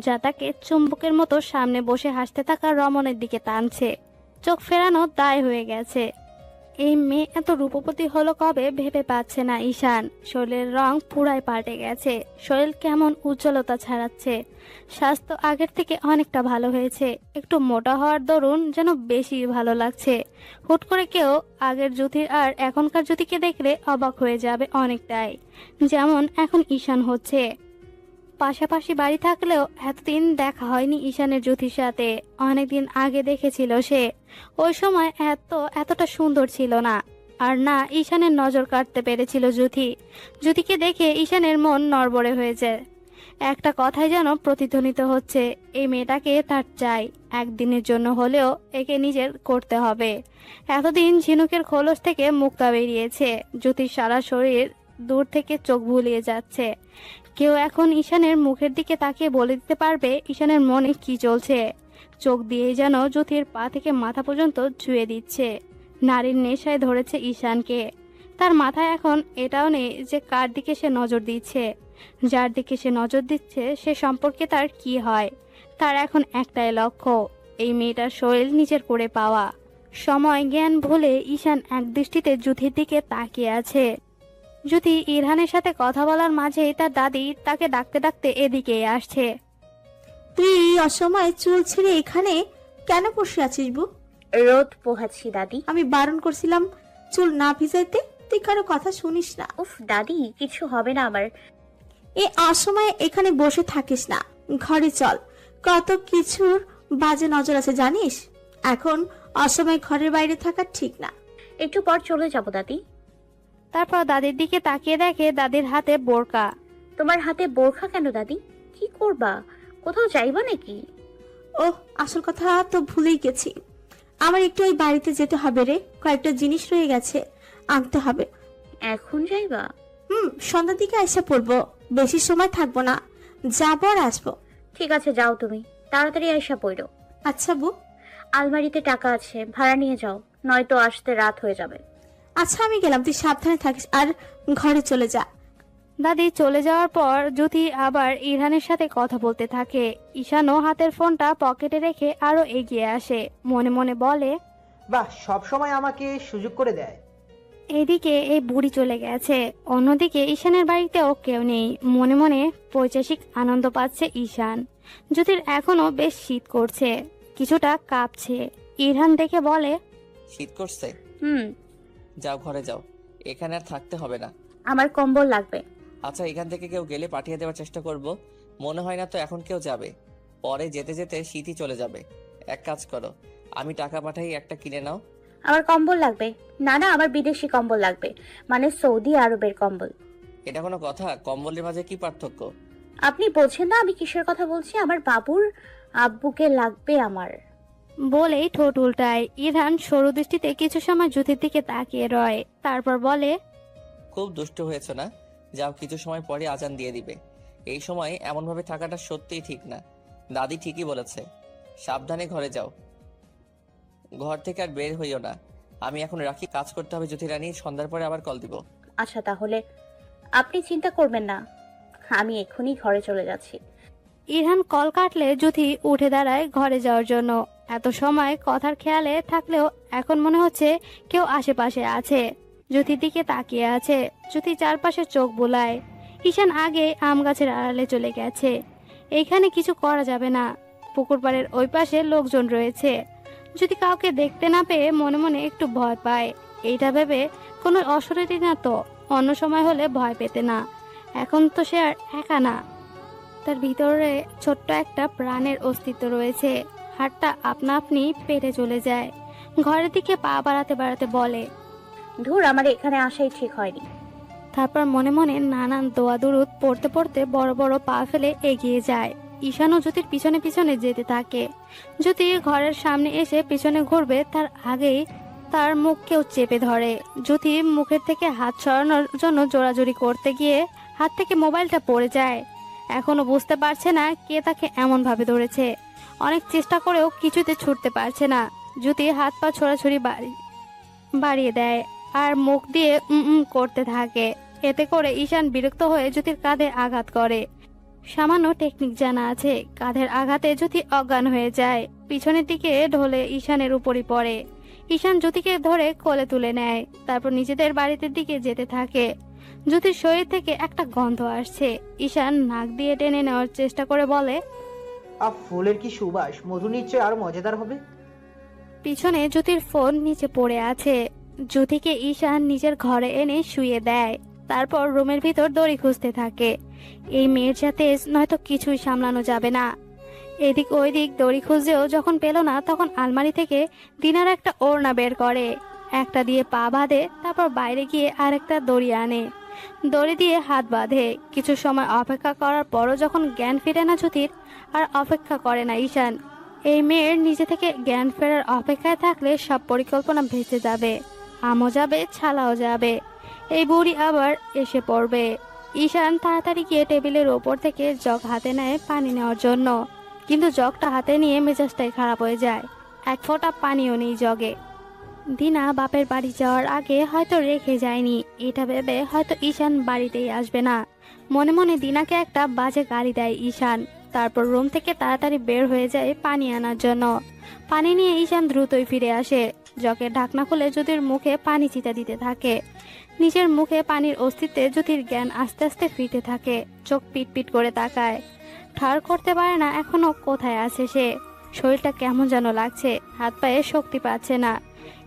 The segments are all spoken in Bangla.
যা তাকে চুম্বকের মতো সামনে বসে হাসতে থাকা রমণের দিকে টানছে। চোখ ফেরানো দায় হয়ে গেছে। এই মেয়ে এত রূপবতী হলো কবে ভেবে পাচ্ছে না ঈশান। শরীরের রং পুরাই পাল্টে গেছে। শরীর কেমন উজ্জ্বলতা ছড়াচ্ছে। স্বাস্থ্য আগের থেকে অনেকটা ভালো হয়েছে। একটু মোটা হওয়ার দরুন যেন বেশি ভালো লাগছে। হুট করে কেউ আগের জ্যোতির আর এখনকার জ্যোতিকে দেখলে অবাক হয়ে যাবে অনেকটাই, যেমন এখন ঈশান হচ্ছে। পাশাপাশি বাড়ি থাকলেও এতদিন দেখা হয়নি ঈশানের জ্যোতির সাথে। অনেকদিন আগে দেখেছিল সে। ওই সময় এতটা সুন্দর ছিল না। আর না ঈশানের নজর কাটতে পেরেছিল জ্যোতি। জ্যোতিকে দেখে ঈশানের মন নড়বড়ে হয়েছে। একটা কথাই যেন প্রতিধ্বনিত হচ্ছে, এই মেয়েটাকে তার চাই। একদিনের জন্য হলেও একে নিজের করতে হবে। এতদিন ঝিনুকের খোলস থেকে মুক্তা বেরিয়েছে। জ্যোতির সারা শরীর দূর থেকে চোখ ভুলিয়ে যাচ্ছে। কেউ এখন ঈশানের মুখের দিকে তাকিয়ে বলে দিতে পারবে ঈশানের মনে কি চলছে। চোখ দিয়ে যেন জ্যোতির পা থেকে মাথা পর্যন্ত ছুঁয়ে দিচ্ছে। নারীর নেশায় ধরেছে ঈশানকে। তার মাথায় এখন এটাও নেই যে কার দিকে সে নজর দিচ্ছে। যার দিকে সে নজর দিচ্ছে সে সম্পর্কে তার কি হয়। তার এখন একটাই লক্ষ্য, এই মেয়েটার শরীর নিজের করে পাওয়া। সময় জ্ঞান ভুলে ঈশান একদৃষ্টিতে জ্যোতির দিকে তাকিয়ে আছে। জ্যোতি ইরহানের সাথে কথা বলার মাঝেই তার দাদি তাকে ডাকতে ডাকতে এদিকে আসছে। তুই এই অসময়ে চুল ছেড়ে এখানে কেন বসে আছিস বু? রোদ পোহাচ্ছি দাদি। আমি বারণ করছিলাম চুল না ভিজাইতে, তুই কারো কথা শুনিস না। উফ দাদি, কিছু হবে না আমার। এই অসময়ে এখানে বসে থাকিস না, ঘরে চল। কত কিছুর বাজে নজর আছে জানিস। এখন অসময়ে ঘরের বাইরে থাকা ঠিক না। একটু পর চলে যাব দাদি। তারপর দাদির দিকে তাকিয়ে দেখে দাদির হাতে বোরকা। তোমার হাতে বোরখা কেন দাদি? কি করবা? কোথাও যাইবা নাকি? ওহ, আসল কথা তো ভুলেই গেছি। আমার একটু এই বাড়িতে যেতে হবে রে, কয়েকটা জিনিস রয়ে গেছে, আনতে হবে। এখন যাইবা? সন্ধ্যার দিকে এসে পড়বো, বেশি সময় থাকবো না, যাবো আর আসবো। ঠিক আছে, যাও তুমি, তাড়াতাড়ি আইসা পড়ো। আচ্ছা বউ। আলমারিতে টাকা আছে, ভাড়া নিয়ে যাও, নয়তো আসতে রাত হয়ে যাবে। আচ্ছা আমি গেলাম, তুই সাবধানে থাকিস আর ঘরে চলে যা। দাদি চলে যাওয়ার পর জ্যোতি আবার ইরহানের সাথে কথা বলতে থাকে। ঈশানও হাতের ফোনটা পকেটে রেখে আরো এগিয়ে আসে। মনে মনে বলে, বাহ, সব সময় আমাকে সুযোগ করে দেয়। এদিকে এই বুড়ি চলে গেছে, অন্যদিকে ঈশানের বাড়িতেও কেউ নেই। মনে মনে পৈশাসিক আনন্দ পাচ্ছে ঈশান। জ্যোতির এখনো বেশ শীত করছে, কিছুটা কাঁপছে। ইরহান দেখে বলে, শীত করছে? হুম। যাও ঘরে যাও, এখানে আর থাকতে হবে না। আমার কম্বল লাগবে। আচ্ছা, এখান থেকে কেউ গেলে পাঠিয়ে দেওয়ার চেষ্টা করব। মনে হয় না তো এখন কেউ যাবে। পরে যেতে যেতে শীতই চলে যাবে। এক কাজ করো, আমি টাকা পাঠাই, একটা কিনে নাও। আমার কম্বল লাগবে। না না, আমার বিদেশি কম্বল লাগবে, মানে সৌদি আরবের কম্বল। এটা কোনো কথা? কম্বলের মাঝে কি পার্থক্য? আপনি বোঝেন না আমি কিসের কথা বলছি? আমার বাবুর আব্বুকে লাগবে আমার। বলেই ঠোঁট উল্টায়। ইরহান সরু দৃষ্টিতে কিছু সময় জ্যোতির দিকে তাকিয়ে রয়, তারপর বলে, খুব দুষ্ট হয়েছ না? যাও, কিছু সময় পরে আজান দিয়ে দিবে। এই সময় এমনভাবে থাকাটা সত্যিই ঠিক না। দাদি ঠিকই বলেছে। সাবধানে ঘরে যাও, ঘর থেকে আর বের হইও না। আমি এখন রাখি, কাজ করতে হবে জ্যোতি রানী, সন্ধ্যার পরে আবার কল দিব। আচ্ছা তাহলে আপনি চিন্তা করবেন না, আমি এক্ষুনি ঘরে চলে যাচ্ছি। ইরহান কল কাটলে জ্যোতি উঠে দাঁড়ায় ঘরে যাওয়ার জন্য। এত সময় কথার খেয়ালে থাকলেও এখন মনে হচ্ছে কেউ আশেপাশে আছে। জ্যোতির দিকে তাকিয়ে আছে। জ্যোতি চারপাশে চোখ বোলায়। ঈশান আগে আম গাছের আড়ালে চলে গেছে। এইখানে কিছু করা যাবে না। পুকুর পাড়ের ওই পাশে লোকজন রয়েছে। যদি কাউকে দেখতে না পেয়ে মনে মনে একটু ভয় পায়। এইটা ভেবে কোনো অশরীরী না তো, অন্য সময় হলে ভয় পেতে না। এখন তো সে আর একা না, তার ভিতরে ছোট্ট একটা প্রাণের অস্তিত্ব রয়েছে। হাতটা আপনা আপনি পেটে চলে যায়। ঘরের দিকে পা বাড়াতে বাড়াতে বলে, ধুর, আমার এখানে আসাই ঠিক হয়নি। তারপর মনে মনে নানান দোয়া দুরুদ পড়তে পড়তে বড় বড় পা ফেলে এগিয়ে যায়। ঈশানও জ্যোতির পিছনে পিছনে যেতে থাকে। জ্যোতি ঘরের সামনে এসে পিছনে ঘুরবে তার আগেই তার মুখ কেউ চেপে ধরে। জ্যোতি মুখের থেকে হাত সরানোর জন্য জোরাজোরি করতে গিয়ে হাত থেকে মোবাইলটা পড়ে যায়। এখনো বুঝতে পারছে না কে তাকে এমন ভাবে ধরেছে। অনেক চেষ্টা করেও কিছুতে ছুটতে পারছে না। জ্যোতি হাত পা ছোড়াছুড়ি বাড়িয়ে দেয় আর মুখ দিয়ে করতে থাকে। এতে করে ঈশান বিরক্ত হয়ে জ্যোতির কাঁধে আঘাত করে। সামান্য টেকনিক জানা আছে, কাঁধের আঘাতে জ্যোতি অজ্ঞান হয়ে যায়, পিছনের দিকে ঢলে ঈশানের উপরই পড়ে। ঈশান জ্যোতিকে ধরে কোলে তুলে নেয়, তারপর নিজেদের বাড়িতে দিকে যেতে থাকে। জ্যোতির শরীর থেকে একটা গন্ধ আসছে। ঈশান নাক দিয়ে টেনে নেওয়ার চেষ্টা করে বলে, ফুলের কি সুবাস, মধু নিশ্চয় আরো মজাদার হবে। পিছনে জ্যোতির ফোন নিচে পড়ে আছে। জ্যোতিকে ঈশান নিজের ঘরে এনে শুয়ে দেয়, তারপর রুমের ভিতর দড়ি খুঁজতে থাকে। এই মেয়ের সাথে নয়তো কিছুই সামলানো যাবে না। এদিক ওইদিক দড়ি খুঁজেও যখন পেল না, তখন আলমারি থেকে দিনার একটা ওড়না বের করে, একটা দিয়ে পা বাঁধে, তারপর বাইরে গিয়ে আরেকটা দড়ি আনে, দড়ি দিয়ে হাত বাঁধে। কিছু সময় অপেক্ষা করার পরও যখন জ্ঞান ফিরে না জ্যোতির, আর অপেক্ষা করে না ঈশান। এই মেয়ের নিজে থেকে জ্ঞান ফেরার অপেক্ষায় থাকলে সব পরিকল্পনা ভেসে যাবে, আমও যাবে, ছালাও যাবে। এই বুড়ি আবার এসে পড়বে। ঈশান তাড়াতাড়ি গিয়ে টেবিলের ওপর থেকে জগ হাতে নেয় পানি নেওয়ার জন্য, কিন্তু জগটা হাতে নিয়ে মেজাজটাই খারাপ হয়ে যায়। এক ফোঁটা পানিও নেই জগে। দিনা বাপের বাড়ি যাওয়ার আগে হয়তো রেখে যায়নি, এটা ভেবে হয়তো ঈশান বাড়িতেই আসবে না। মনে মনে দিনাকে একটা বাজে গালি দেয় ঈশান, তারপর রুম থেকে তাড়াতাড়ি বের হয়ে যায় পানি আনার জন্য। পানি নিয়ে ঈশান দ্রুতই ফিরে আসে, জগের ঢাকনা খুলে জ্যোতির মুখে পানি ছিটা দিতে থাকে। নিজের মুখে পানির অস্তিত্বে জ্যোতির জ্ঞান আস্তে আস্তে ফিরতে থাকে। চোখ পিট পিট করে তাকায়, ঠাড় করতে পারে না এখনো কোথায় আছে সে। শরীরটা কেমন যেন লাগছে, হাত পায়ে শক্তি পাচ্ছে না।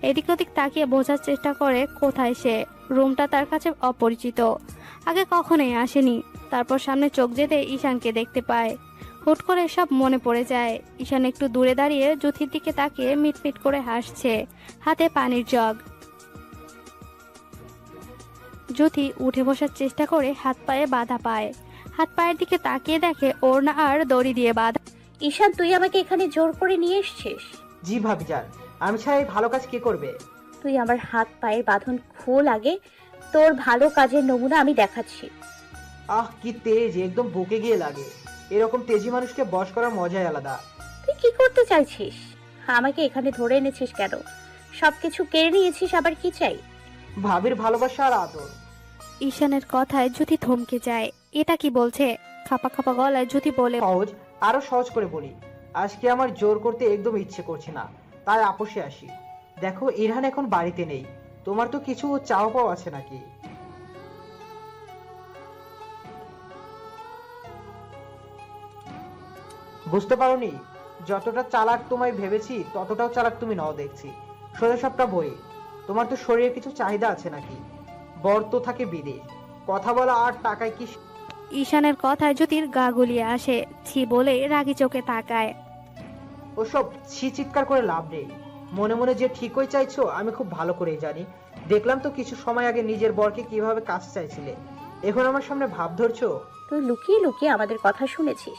এদিক ওদিক তাকিয়ে বোঝার চেষ্টা করে কোথায় সে। রুমটা তার কাছে অপরিচিত, আগে কখনোই আসেনি। তারপর সামনে চোখ যেতে ঈশানকে দেখতে পায়। হুট করে সব মনে পড়ে যায়। ঈশান একটু দূরে দাঁড়িয়ে জ্যোতির দিকে তাকিয়ে মিটমিট করে হাসছে, হাতে পানির জগ। জ্যোতি উঠে বসার চেষ্টা করে হাত পায়ে বাধা পায়। হাত পায়ের দিকে তাকিয়ে দেখে ওড়না আর দড়ি দিয়ে বাঁধা। ঈশান, তুই আমাকে এখানে জোর করে নিয়ে এসছিস? জি ভাবিজান, আমি ছাড়া এই ভালো কাজ কে করবে? তুই আমার হাত পায়ের বাঁধন খোল আগে, তোর ভালো কাজের নমুনা আমি দেখাচ্ছি। কি তেজ, একদম বুকে গিয়ে লাগে। এরকম তেজি মানুষকে বশ করার মজাই আলাদা। তুই কি করতে চাইছিস? আমাকে এখানে ধরে এনেছিস কেন? সবকিছু কেড়ে নিয়েছিস, আবার কি চাই? ভাবির ভালোবাসা আর আদর। ঈশানের কথায় জ্যোতি থমকে যায়। এটা কি বলছে? খাপা খাপা গলায় জ্যোতি বলে, সহজ, আরো সহজ করে বলি। আজকে আমার জোর করতে একদম ইচ্ছে করছে না, তাই আপোষে আসি। দেখো, ইরহান এখন বাড়িতে নেই, তোমার তো কিছু চাওয়া পাওয়া আছে নাকি? বুঝতে পারোনি? যতটা চালাক তোমায় ভেবেছি ততটাও চালাক তুমি নও দেখছি। সোজা সবটা বই, তোমার তো শরীরে কিছু চাহিদা আছে নাকি? বর তো থাকে বিদেশ, কথা বলা আর টাকায় কি? ঈশানের কথায় জ্যোতির গা গুলিয়ে আসে, ছি বলে রাগি চোখে তাকায়। ওসব ছি চিৎকার করে লাভ নেই। মনে মনে যে ঠিকই চাইছো আমি খুব ভালো করেই জানি। দেখলাম তো কিছু সময় আগে নিজের বরকে কিভাবে কাজ চাইছিলে, এখন আমার সামনে ভাব ধরছো। তুই লুকিয়ে লুকিয়ে আমাদের কথা শুনেছিস,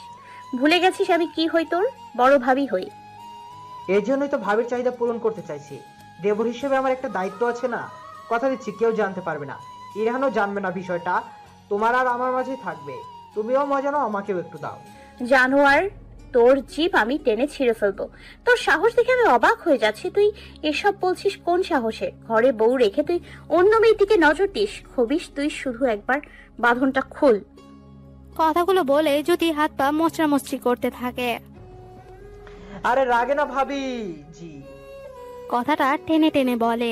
ভুলে গেছিস আমি কি হই? তোর বড় ভাবি হই। এর জন্যই তো ভাবির চাহিদা পূরণ করতে চাইছি। দেবর হিসেবে আমার একটা দায়িত্ব আছে না? কথা দিচ্ছি, কেউ জানতে পারবে না, ইরহানও জানবে না বিষয়টা। তোমার আর আমার মাঝেই থাকবে। তুমিও মজা নাও, আমাকেও একটু দাও। জানোয়ার, তোর জিভ আমি টেনে ছিঁড়ে ফেলবো। তোর সাহস দেখে আমি অবাক হয়ে যাচ্ছি। তুই এসব বলছিস কোন সাহসে? ঘরে বউ রেখে তুই অন্য মেয়ের দিকে নজর দিস? খবিস তুই, শুধু একবার বাঁধনটা খুল। কথাগুলো বলে জ্যোতি হাত পা মোচড়ামুচড়ি করতে থাকে। আরে রাগে না ভাবি জি। কথাটা টেনে টেনে বলে।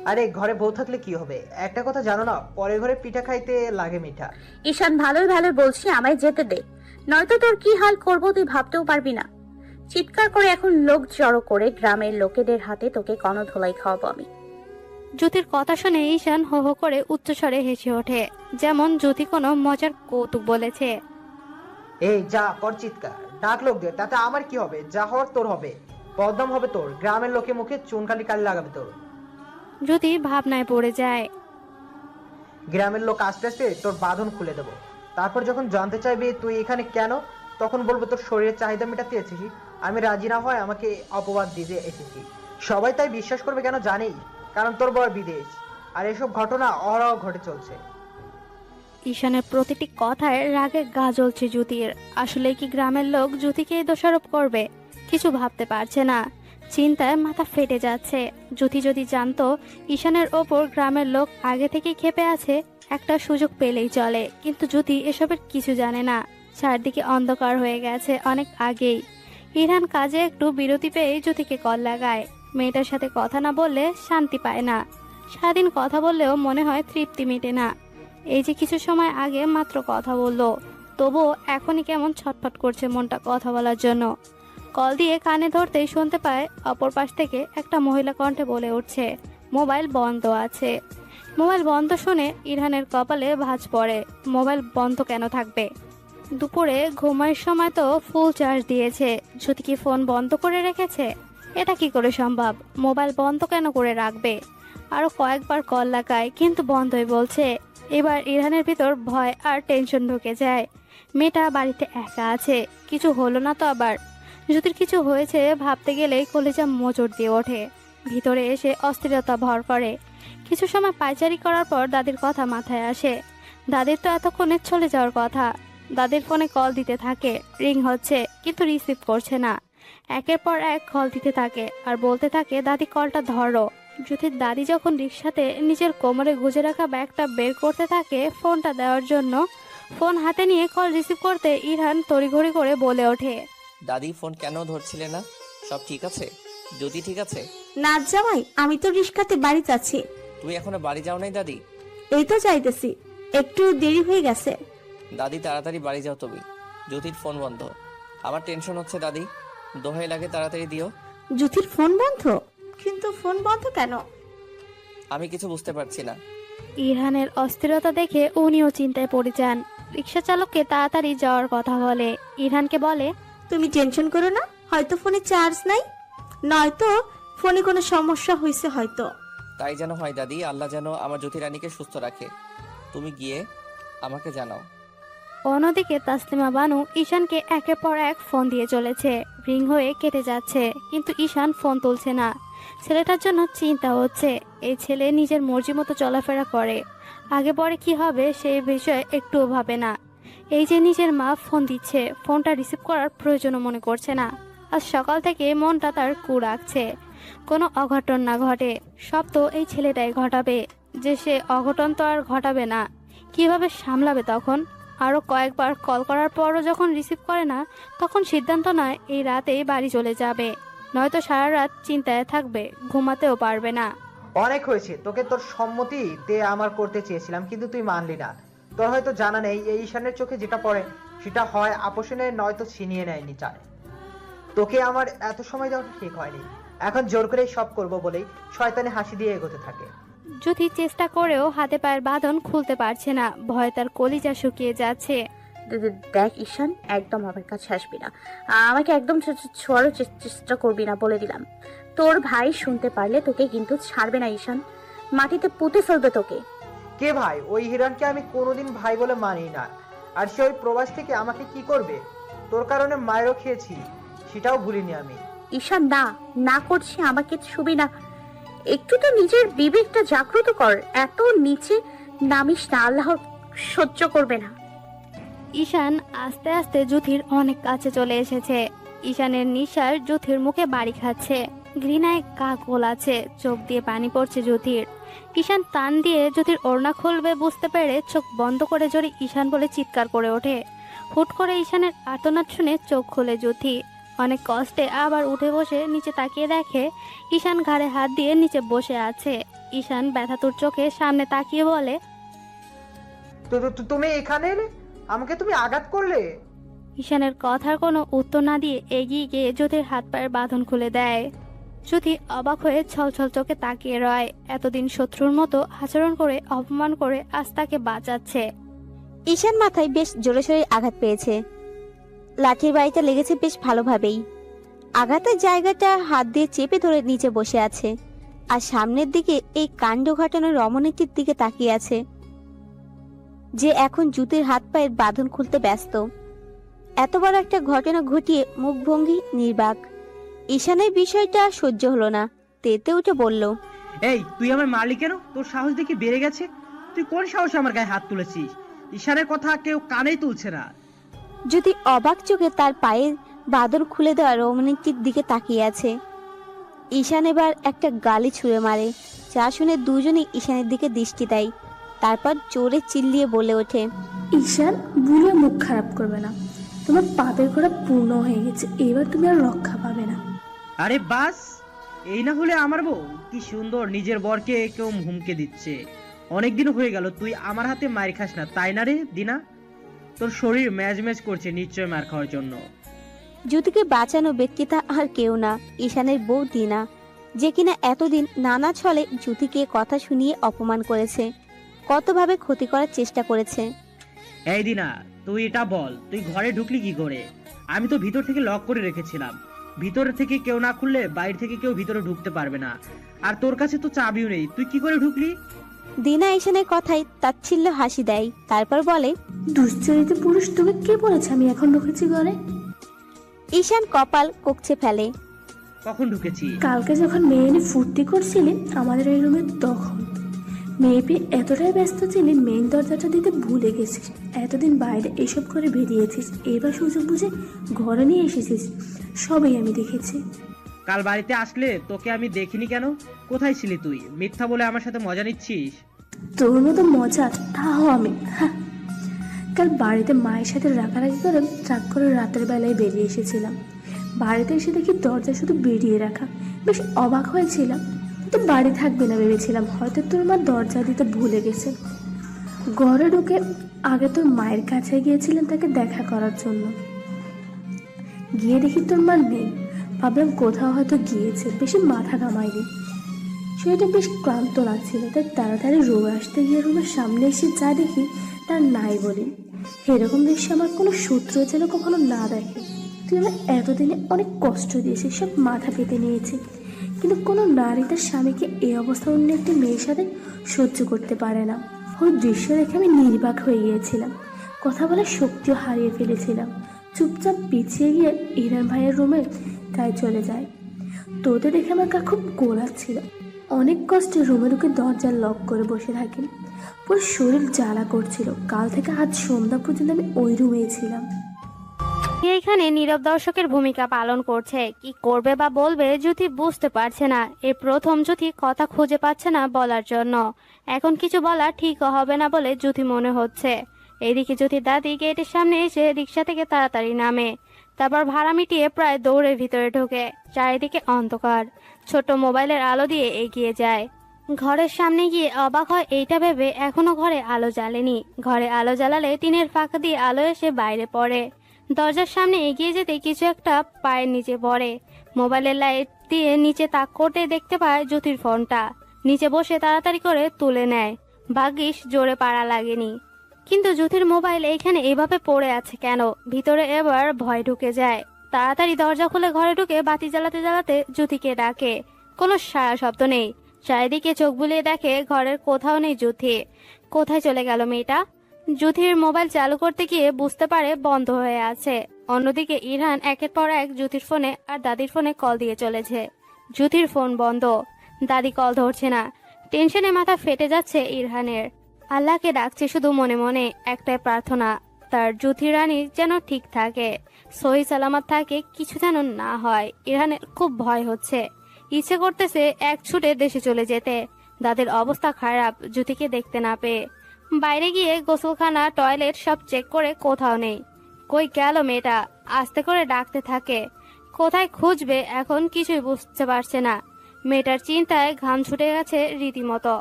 আরে ঘরে বউ থাকলে কি হবে? একটা কথা জানো না, পরের ঘরে পিঠা খাইতে লাগে মিঠা। ঈশান, ভালোই ভালোই বলছি, আমায় যেতে দে, নয়তো তোর কি হাল করবো তুই ভাবতেও পারবি না। চিৎকার করে এখন লোক জড়ো করে গ্রামের লোকেদের হাতে তোকে গণধোলাই খাওয়াবো আমি। জ্যোতির কথা শুনে ঈশান হো হো করে উচ্চস্বরে হেসে ওঠে, যেমন জ্যোতি কোনো মজার কৌতুক বলেছে। এই যা কর চিৎকার, ডাক লোকদের, তাতে আমার কি হবে? যা হওয়ার তোর হবে, বদনাম হবে তোর, গ্রামের লোকে মুখে চুনকালি কালি লাগাবে তোর। জ্যোতি ভাবনায় পড়ে যায়। গ্রামের লোক আস্তে আস্তে তোর বাঁধন খুলে দেবো। তারপর যখন জানতে চাইবে তুই এখানে কেন, তখন বলবো তোর শরীরের চাহিদা মেটাতে এসেছি। আমি রাজি না হয় আমাকে অপবাদ দিতে এসেছি। সবাই তাই বিশ্বাস করবে কেন জানি? কারণ তোর বর বিদেশ, আর এসব ঘটনা অহরহ ঘটে চলছে। ঈশানের প্রতিটি কথায় রাগে গা জ্বলছে জ্যোতির। আসলে কি গ্রামের লোক জ্যোতিকে দোষারোপ করবে? কিছু ভাবতে পারছে না, চিন্তায় মাথা ফেটে যাচ্ছে। জ্যোতি যদি জানতো ঈশানের ওপর গ্রামের লোক আগে থেকেই ক্ষেপে আছে, একটা সুযোগ পেলেই চলে, কিন্তু জ্যোতি এসবের কিছু জানে না। চারদিকে অন্ধকার হয়ে গেছে অনেক আগেই। ইরহান কাজে একটু বিরতি পেয়ে জ্যোতিকে কল লাগায়। মেয়েটার সাথে কথা না বললে শান্তি পায় না। সারাদিন কথা বললেও মনে হয় তৃপ্তি মেটে না। এই যে কিছু সময় আগে মাত্র কথা বললো, তবুও এখনই কেমন ছটফট করছে মনটা কথা বলার জন্য। কল দিয়ে কানে ধরতেই শুনতে পায় অপর পাশ থেকে একটা মহিলা কণ্ঠে বলে উঠছে, মোবাইল বন্ধ আছে। মোবাইল বন্ধ শুনে ইরহানের কপালে ভাঁজ পড়ে। মোবাইল বন্ধ কেন থাকবে? দুপুরে ঘুমার সময় তো ফুল চার্জ দিয়েছে। যদি কি ফোন বন্ধ করে রেখেছে? এটা কি করে সম্ভব? মোবাইল বন্ধ কেন করে রাখবে? আরো কয়েকবার কল লাগায়, কিন্তু বন্ধই বলছে। এবার ইরহানের ভিতর ভয় আর টেনশন ঢুকে যায়। মেয়েটা বাড়িতে একা আছে, কিছু হলো না তো আবার? যদি কিছু হয়েছে ভাবতে গেলেই কলেজা মোচড় দিয়ে ওঠে। ভিতরে এসে অস্থিরতা ভর করে। কিছু সময় পায়চারি করার পর দাদির কথা মাথায় আসে। দাদির তো এতক্ষণে চলে যাওয়ার কথা। দাদির ফোনে কল দিতে থাকে, রিং হচ্ছে কিন্তু রিসিভ করছে না। একের পর এক কল দিতে থাকে আর বলতে থাকে, দাদি কলটা ধরো। জ্যোতির দাদি যখন রিক্সাতে নিজের কোমরে গুজে রাখা ব্যাগটা বের করতে থাকে ফোনটা দেওয়ার জন্য, ফোন হাতে নিয়ে কল রিসিভ করতে ইরহান তড়িঘড়ি করে বলে ওঠে, দাদি ফোন কেন ধরছিলে না? সব ঠিক আছে? জ্যোতি ঠিক আছে? না জামাই, আমি তো রিস্কাতে বাড়ি যাচ্ছি। তুমি এখনো বাড়ি যাও নাই দাদি? এই তো যাইতেছি, একটু দেরি হয়ে গেছে। দাদি তাড়াতাড়ি বাড়ি যাও তুমি। জ্যোতির ফোন বন্ধ, আমার টেনশন হচ্ছে দাদি। দোহাই লাগে তাড়াতাড়ি দিও। জ্যোতির ফোন বন্ধ? কিন্তু ফোন বন্ধ কেন? আমি কিছু বুঝতে পারছি না। ইরহানের অস্থিরতা দেখে উনিও চিন্তায় পড়ে যান। রিক্সা চালককে তাড়াতাড়ি যাওয়ার কথা বলে। ইরহানকে বলে, তুমি টেনশন করো না, হয়তো ফোনে চার্জ নাই, নয়তো ফোনে কোনো সমস্যা হয়েছে হয়তো। তাই যেন হয় দাদি, আল্লাহ যেন আমার জ্যোতি রানীকে সুস্থ রাখে। তুমি গিয়ে আমাকে জানাও। অন্যদিকে তাসলিমা বানু ঈশানকে একের পর এক ফোন দিয়ে চলেছে। রিং হয়ে কেটে যাচ্ছে, কিন্তু ঈশান ফোন তুলছে না। ছেলেটার জন্য চিন্তা হচ্ছে। এই ছেলে নিজের মর্জি মতো চলাফেরা করে, আগে পরে কি হবে সেই বিষয়ে একটুও ভাবে না। এই যে নিজের মা ফোন দিচ্ছে, ফোনটা রিসিভ করার প্রয়োজনও মনে করছে না। আজ সকাল থেকে মনটা তার কু রাখছে, কোনো অঘটন না ঘটে। সব তো এই ছেলেটাই ঘটাবে। যে সে অঘটন তো আর ঘটাবে না, কিভাবে সামলাবে তখন? আরও কয়েকবার কল করার পরও যখন রিসিভ করে না, তখন সিদ্ধান্ত নয় এই রাতেই বাড়ি চলে যাবে, নয়তো সারা রাত চিন্তায় থাকবে, ঘুমাতেও পারবে না। অনেক হয়েছে, তোকে তোর সম্মতিতে আমার করতে চেয়েছিলাম, কিন্তু তুই মানলি না। তোর হয়তো জানা নেই, এই ঈশানের চোখে যেটা পড়ে সেটা হয় আপোষে নেয়, নয়তো ছিনিয়ে নেয়নি চায়। তোকে আমার এত সময় দেওয়া ঠিক হয়নি। এখন জোর করে সব করব বলেই শয়তানি হাসি দিয়ে এগোতে থাকে। যদি চেষ্টা করেও হাতে পায়ের বাঁধন খুলতে পারছে না, ভয়ে তার কলিজা শুকিয়ে যাচ্ছে। দেখ ঈশান, একদম আমার কাছে আসবি না, আমাকে একদম ছোঁয়ারও চেষ্টা করবি না, বলে দিলাম। তোর ভাই শুনতে পারলে তোকে কিন্তু ছাড়বে না ঈশান, মাটিতে পুঁতে ফেলবে তোকে। কে ভাই? ওই হিরণকে আমি কোনোদিন ভাই বলে মানি না। আর সে ওই প্রবাস থেকে আমাকে কি করবে? তোর কারণে মায়েরও খেয়েছি, সেটাও ভুলিনি আমি। ঈশান, না না করছি, আমাকে ছুবি না। একটু তো নিজের বিবেকটা জাগ্রত কর, এত নিচে নামিস না, আল্লাহ সহ্য করবে না। ঈশান আস্তে আস্তে জ্যোতির অনেক কাছে চলে এসেছে। ঈশানের নিঃশ্বাস জ্যোতির মুখে বাড়ি খাচ্ছে। ঘৃণায় গা গোলাচ্ছে, চোখ দিয়ে পানি পড়ছে জ্যোতির। ঈশান টান দিয়ে জ্যোতির ওড়না খুলবে বুঝতে পেরে চোখ বন্ধ করে জোরে ঈশান বলে চিৎকার করে ওঠে। হুট করে ঈশানের আর্তনাদ শুনে চোখ খোলে জ্যোতি। অনেক কষ্টে আবার উঠে বসে নিচে তাকিয়ে দেখে ঈশান ঘাড়ে হাত দিয়ে নিচে বসে আছে। ঈশান ব্যথাতুর চোখে সামনে তাকিয়ে বলে, তুমি এখানে এলে? আমাকে তুমি আঘাত করলে? ঈশানের কথার কোনো উত্তর না দিয়ে এগিয়ে গিয়ে জ্যোতির হাত পায়ের বাঁধন খুলে দেয়। জ্যোতি অবাক হয়ে ছলছল চোখে তাকিয়ে রয়। এতদিন শত্রুর মতো আচরণ করে অপমান করে আজ তাকে বাঁচাচ্ছে। ঈশান মাথায় বেশ জোরে সোরে আঘাত পেয়েছে। লাঠির বাড়িটা লেগেছে বেশ ভালোভাবেই। আঘাতের জায়গাটা হাত দিয়ে চেপে ধরে নিচে বসে আছে, আর সামনের দিকে এই কাণ্ড ঘটানোর রমণীটির দিকে তাকিয়ে আছে, যে এখন জুতির হাত পায়ের বাঁধন খুলতে ব্যস্ত। এত বড় একটা ঘটনা ঘটিয়ে মুখভঙ্গি নির্বাক। ঈশানের বিষয়টা সহ্য হলো না, তেতে উঠে বলল, এই তুই আমার মারলি কেন? তোর সাহস দেখে বেড়ে গেছে। তুই কোন সাহসে আমার গায়ে হাত তুলেছিস? ঈশানের কথা কেউ কানেই তুলছে না। যদি অবাক চোখে তার পায়ের বাঁধন খুলে দেওয়া রমণীটির দিকে তাকিয়ে আছে। ঈশান এবার একটা গালি ছুঁড়ে মারে, যা শুনে দুজনেই ঈশানের দিকে দৃষ্টি দেয়। তারপর জোরে চিল্লিয়ে বলে ওঠে, ঈশান, ভুলে মুখ খারাপ করবে না। তোমার পাপের ঘোড়া পূর্ণ হয়ে গেছে, এবার তুমি আর রক্ষা পাবে না। আরে বাস, এই না হলে আমার বউ কি সুন্দর নিজের বরকে কেউ হুমকে দিচ্ছে। অনেকদিন হয়ে গেল তুই আমার হাতে মার খাস না, তাই না রে দিনা? তোর শরীর ম্যাজ ম্যাজ করছে নিশ্চয় মার খাওয়ার জন্য। জ্যোতিকে বাঁচানো ব্যক্তিটা আর কেউ না, ঈশানের বউ দিনা, যে কিনা এতদিন নানা ছলে জ্যোতিকে কথা শুনিয়ে অপমান করেছে, কতভাবে ক্ষতি করার চেষ্টা করেছে। এই দিনা, তুই এটা বল, তুই ঘরে ঢুকলি কি করে? আমি তো ভিতর থেকে লক করে রেখেছিলাম। ভিতর থেকে কেউ না খুললে বাইরে থেকে কেউ ভিতরে ঢুকতে পারবে না। আর তোর কাছে তো চাবিও নেই, তুই কি করে ঢুকলি? দিনা ঈশানের কথায় তাচ্ছিল্য হাসি দেয়, তারপর বলে, দুশ্চরিত্র পুরুষ, তোকে কে বলেছে আমি এখন ঢুকেছি ঘরে? ঈশান কপাল কোকছে ফেলে। কখন ঢুকেছি? কালকে যখন মেয়ে এনে ফুর্তি করছিলি আমাদের এই রুমে, তখন মেয়ে পেয়ে এতটাই ব্যস্ত ছিলি মেইন দরজাটা দিতে ভুলে গেছিস। এতদিন বাইরে এসব করে বেরিয়েছিস, এবার সুযোগ বুঝে ঘরে নিয়ে এসেছিস। সবই আমি দেখেছি। কাল বাড়িতে আসলে তোকে আমি দেখিনি কেন? কোথায় ছিলি তুই? মিথ্যা বলে আমার সাথে মজা নিচ্ছিস? তোর মতো মজা তাও আমি, হ্যাঁ। কাল বাড়িতে মায়ের সাথে রাগারাগি করে রাগ করে রাতের বেলায় বেরিয়ে এসেছিলাম। বাড়িতে এসে দেখি দরজা শুধু বেরিয়ে রাখা। বেশ অবাক হয়েছিলাম, তো বাড়ি থাকবে না ভেবেছিলাম, হয়তো তোর মা দরজা দিতে ভুলে গেছে। ঘরে ঢুকে আগে তোর মায়ের কাছে গিয়েছিলেন তাকে দেখা করার জন্য, গিয়ে দেখি তোর মা নেই। ভাবলাম কোথাও হয়তো গিয়েছে, বেশি মাথা ঘামায়নি। সেটা বেশ ক্লান্ত লাগছিল, তাই তাড়াতাড়ি রুমে আসতে গিয়ে রুমের সামনে এসে যা দেখি তার নাই বলি। এরকম দৃশ্য আমার কোনো সূত্র যেন কখনো না দেখে। তুই আমার এতদিনে অনেক কষ্ট দিয়েছিস, সব মাথা পেতে নিয়েছি, কিন্তু কোনো নারী তার স্বামীকে এই অবস্থা অন্য একটি মেয়ের সাথে সহ্য করতে পারে না। ওই দৃশ্য দেখে আমি নির্বাক হয়ে গিয়েছিলাম, কথা বলার শক্তিও হারিয়ে ফেলেছিলাম। চুপচাপ পিছিয়ে গিয়ে ইরান ভাইয়ের রুমে তাই চলে যায়। তোদের দেখে আমার গা খুব গোলাচ্ছিল। অনেক কষ্টে রুমে ঢুকে দরজা লক করে বসে থাকি। পুরো শরীর জ্বালা করছিল। কাল থেকে আজ সন্ধ্যা পর্যন্ত আমি ওই রুমেই ছিলাম। এইখানে নীরব দর্শকের ভূমিকা পালন করছে। কি করবে বা বলবে জ্যোতি বুঝতে পারছে না। এই প্রথম জ্যোতি কথা খুঁজে পাচ্ছে না বলার জন্য। এখন কিছু বলা ঠিক হবে না বলে জ্যোতি মনে হচ্ছে। এইদিকে জ্যোতির দাদি গেটের সামনে এসে রিক্সা থেকে তাড়াতাড়ি নামে, তারপর ভাড়া মিটিয়ে প্রায় দৌড়ে ভিতরে ঢোকে। চারিদিকে অন্ধকার, ছোট মোবাইলের আলো দিয়ে এগিয়ে যায়। ঘরের সামনে গিয়ে অবাক হয় এইটা ভেবে এখনো ঘরে আলো জ্বালেনি। ঘরে আলো জ্বালালে টিনের ফাঁকা দিয়ে আলো এসে বাইরে পড়ে। দরজার সামনে এগিয়ে যেতে কিছু একটা পায়ের নিচে পড়ে। মোবাইলের লাইট দিয়ে নিচে তাক করতে দেখতে পায় জ্যোতির ফোনটা। নিচে বসে তাড়াতাড়ি করে তুলে নেয়। ভাগ্যিস জোরে পাড়া লাগেনি। কিন্তু জ্যোতির মোবাইল এইখানে এভাবে পড়ে আছে কেন? ভিতরে এবার ভয় ঢুকে যায়। তাড়াতাড়ি দরজা খুলে ঘরে ঢুকে বাতি জ্বালাতে জ্বালাতে জ্যোতিকে ডাকে। কোনো সারা শব্দ নেই। চারিদিকে চোখ বুলিয়ে দেখে ঘরের কোথাও নেই জ্যোতি। কোথায় চলে গেল মেয়েটা? জ্যোতির মোবাইল চালু করতে গিয়ে বুঝতে পারে বন্ধ হয়ে আছে। অন্যদিকে ইরহান একের পর এক জ্যোতির ফোনে আর দাদির ফোনে কল দিয়ে চলেছে। জ্যোতির ফোন বন্ধ, দাদি কল ধরছে না। টেনশনে মাথা ফেটে যাচ্ছে ইরহানের। আল্লাহকে ডাকছে শুধু মনে মনে, একটাই প্রার্থনা, তার জ্যোতি রানী যেন ঠিক থাকে, সহি সালামত থাকে, কিছু যেন না হয়। ইরহানের খুব ভয় হচ্ছে। ইচ্ছে করতেছে এক ছুটে দেশে চলে যেতে। দাদির অবস্থা খারাপ, জ্যোতিকে দেখতে না পেয়ে। বাইরে গিয়ে গোসলখানা টয়লেট সব চেক করে কোথাও নেই। কই গেল মেয়েটা? আস্তে করে ডাকতে থাকে। কোথায় খুঁজবে এখন কিছুই বুঝতে পারছে না। মেয়েটার চিন্তায় ঘাম ছুটে গেছে রীতিমতো।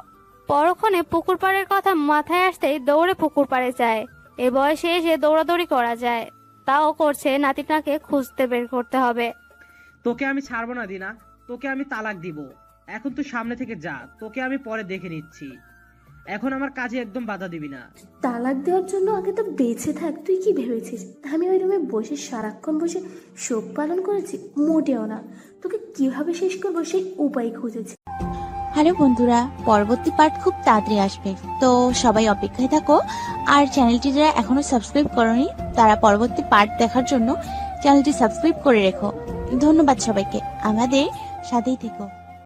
পরক্ষণে পুকুর পাড়ের কথা মাথায় আসতেই দৌড়ে পুকুর পাড়ে যায়। এ বয়সে এসে দৌড়াদৌড়ি করা যায়, তাও করছে নাতিটাকে খুঁজতে বের করতে হবে। তোকে আমি ছাড়বো না দিনা, তোকে আমি তালাক দিব। এখন তুই সামনে থেকে যা, তোকে আমি পরে দেখে নিচ্ছি। এখন আমার কাজে একদম বাধা দিবি না। তালাক দেওয়ার জন্য আগে তো বেঁচে থাক। তুই কি ভেবেছিস আমি ওই রুমে বসে সারাক্ষণ বসে শোক পালন করেছি? মোটেও না। তোকে কিভাবে শেষ করবো সেই উপায় খুঁজেছি। হ্যালো বন্ধুরা, পরবর্তী পার্ট খুব তাড়াতাড়ি আসবে, তো সবাই অপেক্ষায় থাকো। আর চ্যানেলটি যারা এখনো সাবস্ক্রাইব করোনি তারা পরবর্তী পার্ট দেখার জন্য চ্যানেলটি সাবস্ক্রাইব করে রেখো। ধন্যবাদ সবাইকে, আমাদের সাথেই থেকো।